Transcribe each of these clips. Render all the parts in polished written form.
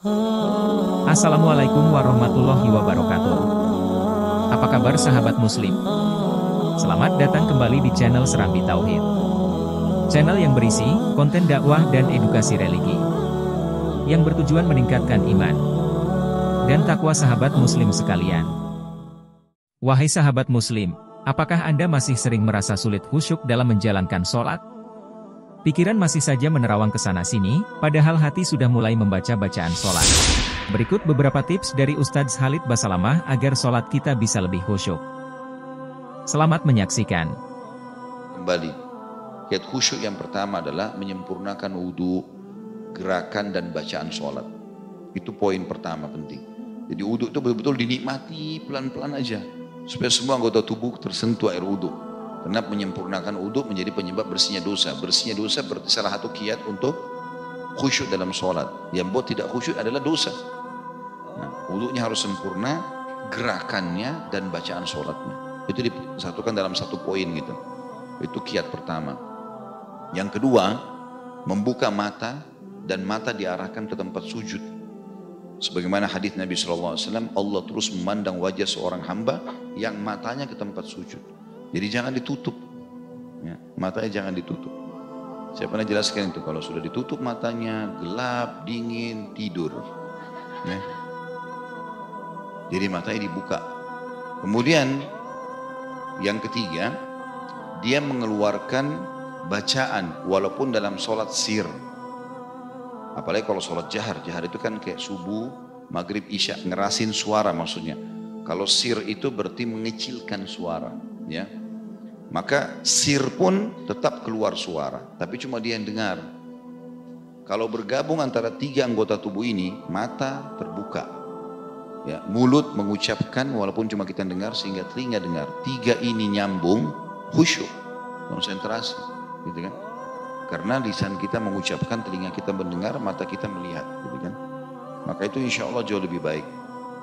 Assalamualaikum warahmatullahi wabarakatuh. Apa kabar sahabat muslim? Selamat datang kembali di channel Serambi Tauhid. Channel yang berisi konten dakwah dan edukasi religi yang bertujuan meningkatkan iman dan takwa sahabat muslim sekalian. Wahai sahabat muslim, apakah Anda masih sering merasa sulit khusyuk dalam menjalankan sholat? Pikiran masih saja menerawang ke sana-sini, padahal hati sudah mulai membaca bacaan sholat. Berikut beberapa tips dari Ustadz Khalid Basalamah agar sholat kita bisa lebih khusyuk. Selamat menyaksikan. Kembali, kiat khusyuk yang pertama adalah menyempurnakan wudhu, gerakan dan bacaan sholat. Itu poin pertama penting. Jadi wudhu itu betul-betul dinikmati pelan-pelan aja, supaya semua anggota tubuh tersentuh air wudhu. Karena menyempurnakan wudhu menjadi penyebab bersihnya dosa. Bersihnya dosa berarti salah satu kiat untuk khusyuk dalam sholat. Yang buat tidak khusyuk adalah dosa. Nah, wudhunya harus sempurna, gerakannya dan bacaan sholatnya. Itu disatukan dalam satu poin gitu. Itu kiat pertama. Yang kedua, membuka mata dan mata diarahkan ke tempat sujud. Sebagaimana hadis Nabi SAW, Allah terus memandang wajah seorang hamba yang matanya ke tempat sujud. Jadi jangan ditutup, ya, matanya jangan ditutup. Saya pernah jelaskan itu, kalau sudah ditutup matanya, gelap, dingin, tidur. Ya. Jadi matanya dibuka. Kemudian yang ketiga, dia mengeluarkan bacaan walaupun dalam sholat sir. Apalagi kalau sholat jahar, jahar itu kan kayak subuh, maghrib, isya, ngerasin suara maksudnya. Kalau sir itu berarti mengecilkan suara, ya. Maka sir pun tetap keluar suara, tapi cuma dia yang dengar. Kalau bergabung antara tiga anggota tubuh ini, mata terbuka, ya, mulut mengucapkan walaupun cuma kita dengar sehingga telinga dengar. Tiga ini nyambung, khusyuk, konsentrasi, gitu kan? Karena lisan kita mengucapkan, telinga kita mendengar, mata kita melihat, gitu kan? Maka itu insya Allah jauh lebih baik.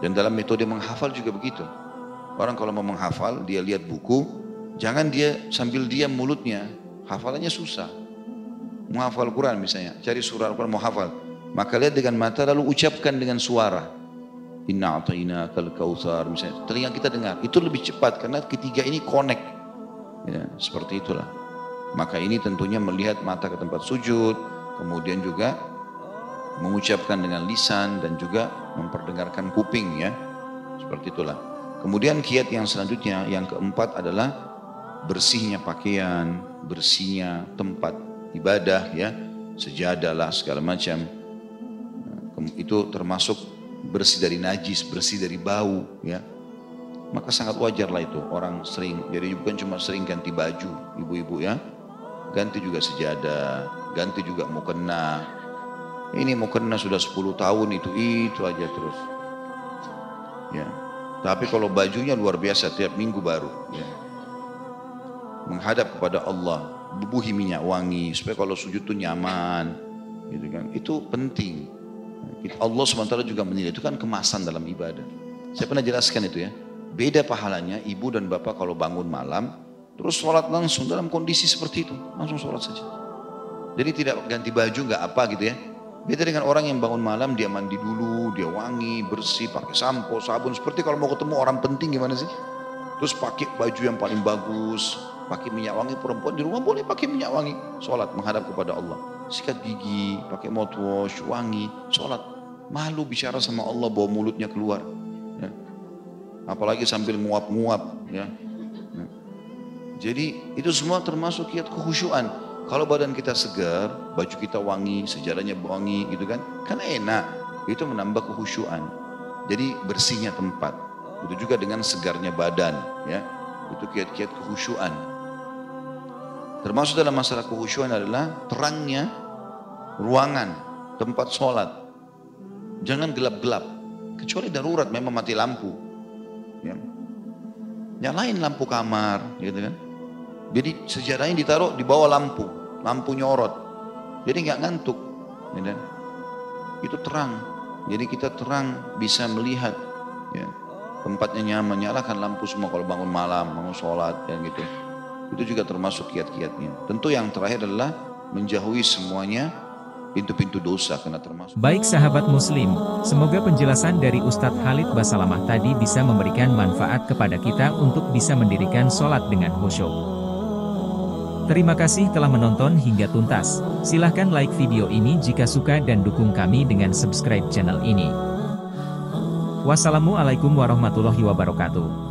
Dan dalam metode menghafal juga begitu. Orang kalau mau menghafal, dia lihat buku. Jangan dia sambil diam mulutnya, hafalannya susah. Mau hafal Quran misalnya, cari surah Al-Quran mau hafal. Maka lihat dengan mata lalu ucapkan dengan suara. Inna a'tainakal kautsar misalnya. Telinga kita dengar, itu lebih cepat karena ketiga ini connect. Ya, seperti itulah. Maka ini tentunya melihat mata ke tempat sujud, kemudian juga mengucapkan dengan lisan dan juga memperdengarkan kuping ya. Seperti itulah. Kemudian kiat yang selanjutnya, yang keempat adalah bersihnya pakaian, bersihnya tempat ibadah ya, sejadah lah segala macam. Itu termasuk bersih dari najis, bersih dari bau ya. Maka sangat wajar lah itu orang sering, jadi bukan cuma sering ganti baju ibu-ibu ya, ganti juga sejadah, ganti juga mukena. Ini mukena sudah 10 tahun itu aja terus. Ya. Tapi kalau bajunya luar biasa tiap minggu baru ya. Menghadap kepada Allah, bubuhi minyak wangi supaya kalau sujud itu nyaman, gitu kan? Itu penting. Allah SWT juga menilai itu kan kemasan dalam ibadah. Saya pernah jelaskan itu ya. Beda pahalanya ibu dan bapak kalau bangun malam terus sholat langsung dalam kondisi seperti itu, langsung sholat saja. Jadi tidak ganti baju nggak apa gitu ya. Beda dengan orang yang bangun malam dia mandi dulu, dia wangi, bersih, pakai sampo, sabun. Seperti kalau mau ketemu orang penting gimana sih? Terus pakai baju yang paling bagus, pakai minyak wangi. Perempuan di rumah boleh pakai minyak wangi, sholat menghadap kepada Allah. Sikat gigi, pakai mouthwash, wangi, sholat. Malu bicara sama Allah, bawa mulutnya keluar. Ya. Apalagi sambil nguap-nguap. Ya. Ya. Jadi itu semua termasuk kiat kekhusyuan. Kalau badan kita segar, baju kita wangi, sejadahnya wangi gitu kan. Kan enak, itu menambah kekhusyuan. Jadi bersihnya tempat. Itu juga dengan segarnya badan. Ya. Itu kiat-kiat kekhusyuan. Termasuk dalam masalah kekhusyuan adalah terangnya ruangan, tempat sholat. Jangan gelap-gelap. Kecuali darurat memang mati lampu. Ya. Nyalain lampu kamar, gitu kan. Jadi sejadahnya ditaruh di bawah lampu, lampu nyorot. Jadi nggak ngantuk. Gitu kan. Itu terang. Jadi kita terang bisa melihat. Ya. Tempatnya nyaman, nyalakan lampu semua kalau bangun malam, bangun sholat, ya gitu. Itu juga termasuk kiat-kiatnya. Tentu yang terakhir adalah menjauhi semuanya pintu-pintu dosa karena termasuk. Baik sahabat muslim, semoga penjelasan dari Ustadz Khalid Basalamah tadi bisa memberikan manfaat kepada kita untuk bisa mendirikan sholat dengan khusyuk. Terima kasih telah menonton hingga tuntas. Silahkan like video ini jika suka dan dukung kami dengan subscribe channel ini. Wassalamualaikum warahmatullahi wabarakatuh.